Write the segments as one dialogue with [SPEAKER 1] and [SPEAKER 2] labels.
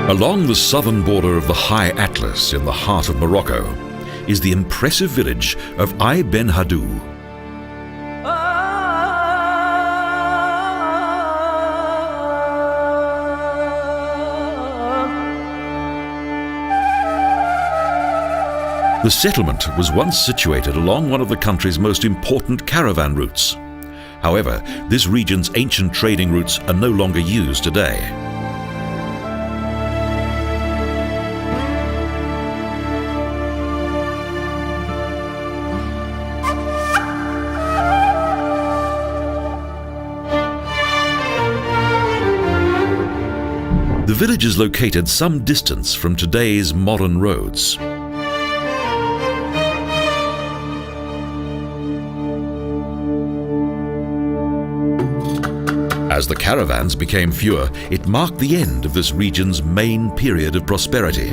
[SPEAKER 1] Along the southern border of the High Atlas in the heart of Morocco is the impressive village of Ait Benhaddou. The settlement was once situated along one of the country's most important caravan routes. However, this region's ancient trading routes are no longer used today. The village is located some distance from today's modern roads. As the caravans became fewer, it marked the end of this region's main period of prosperity.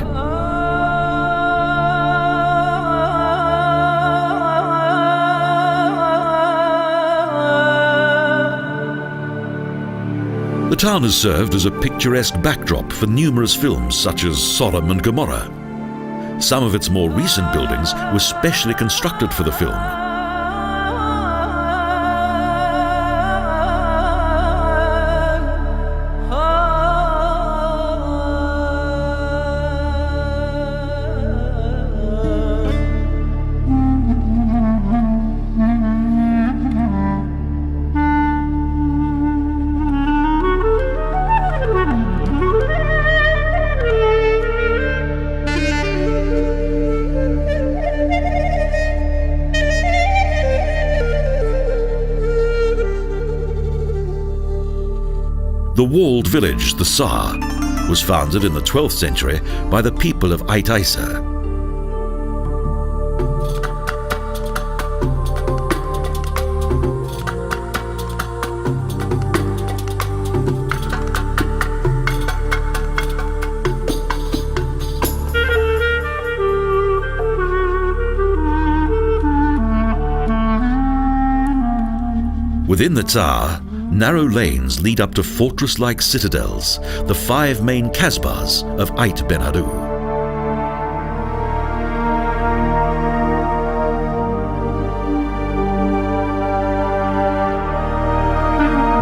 [SPEAKER 1] The town has served as a picturesque backdrop for numerous films such as Sodom and Gomorrah. Some of its more recent buildings were specially constructed for the film. The walled village, the Sar, was founded in the 12th century by the people of Ait Benhaddou. Within the Tsar, narrow lanes lead up to fortress-like citadels, the 5 main kasbahs of Ait Benhaddou.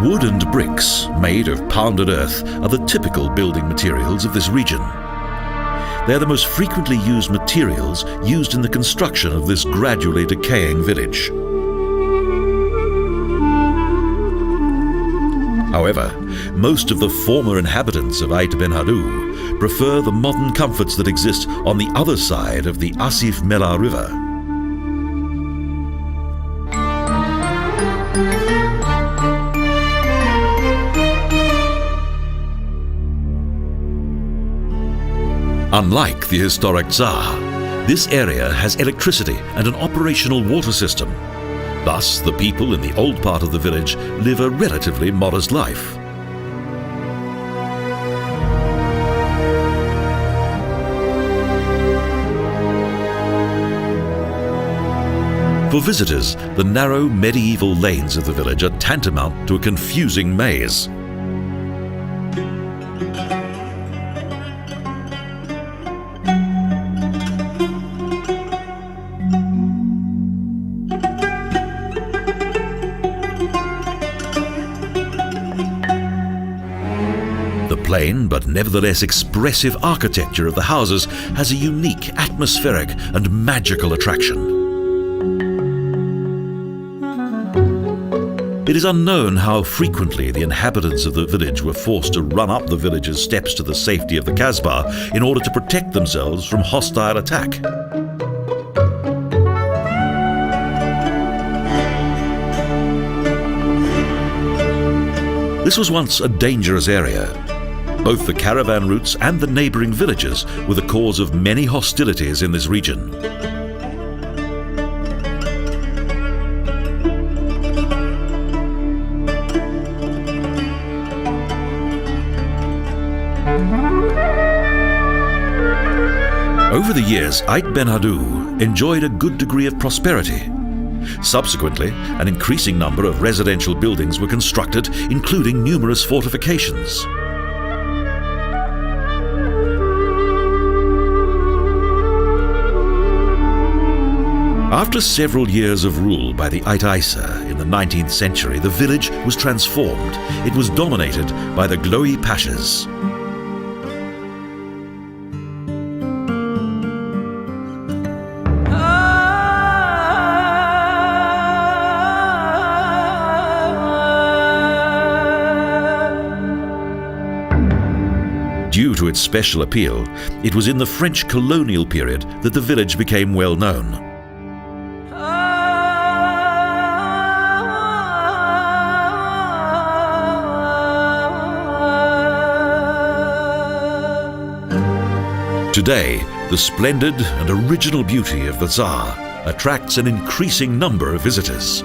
[SPEAKER 1] Wood and bricks, made of pounded earth, are the typical building materials of this region. They are the most frequently used materials used in the construction of this gradually decaying village. However, most of the former inhabitants of Ait Benhaddou prefer the modern comforts that exist on the other side of the Asif Mela River. Unlike the historic Tsar, this area has electricity and an operational water system. Thus, the people in the old part of the village live a relatively modest life. For visitors, the narrow medieval lanes of the village are tantamount to a confusing maze. The plain but nevertheless expressive architecture of the houses has a unique atmospheric and magical attraction. It is unknown how frequently the inhabitants of the village were forced to run up the village's steps to the safety of the kasbah in order to protect themselves from hostile attack. This was once a dangerous area. Both the caravan routes and the neighboring villages were the cause of many hostilities in this region. Over the years, Ait Benhaddou enjoyed a good degree of prosperity. Subsequently, an increasing number of residential buildings were constructed, including numerous fortifications. After several years of rule by the Ait in the 19th century, the village was transformed. It was dominated by the Glowy Pashas. Due to its special appeal, it was in the French colonial period that the village became well known. Today, the splendid and original beauty of the Tsar attracts an increasing number of visitors.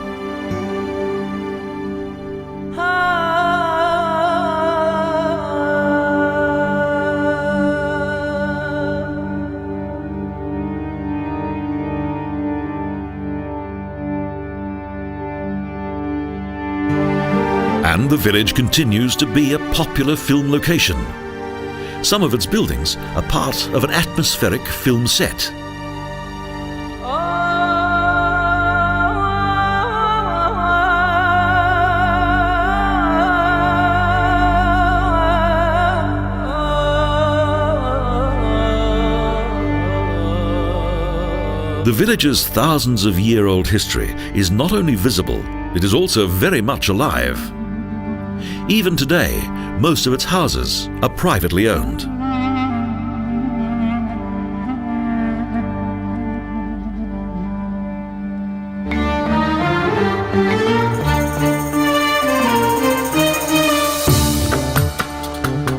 [SPEAKER 1] And the village continues to be a popular film location. Some of its buildings are part of an atmospheric film set. The village's thousands of year-old history is not only visible, it is also very much alive. Even today, most of its houses are privately owned.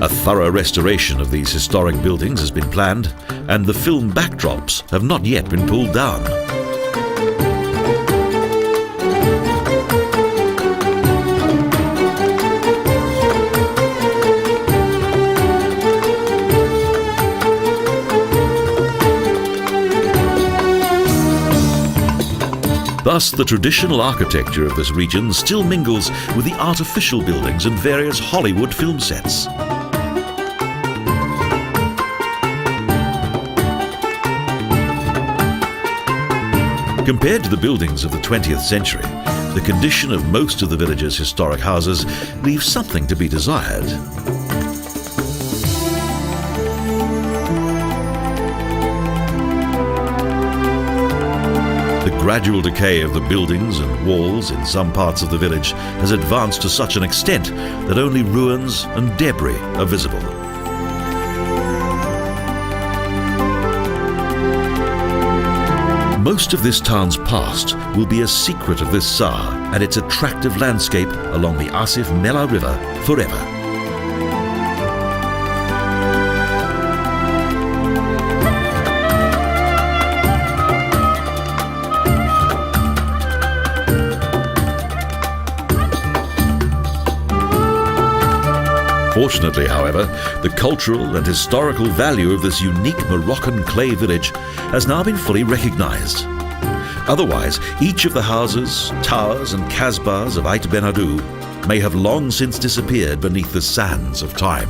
[SPEAKER 1] A thorough restoration of these historic buildings has been planned, and the film backdrops have not yet been pulled down. Thus, the traditional architecture of this region still mingles with the artificial buildings and various Hollywood film sets. Compared to the buildings of the 20th century, the condition of most of the village's historic houses leaves something to be desired. The gradual decay of the buildings and walls in some parts of the village has advanced to such an extent that only ruins and debris are visible. Most of this town's past will be a secret of this Tsar and its attractive landscape along the Asif Mela River forever. Fortunately, however, the cultural and historical value of this unique Moroccan clay village has now been fully recognized. Otherwise, each of the houses, towers and kasbahs of Ait Benhaddou may have long since disappeared beneath the sands of time.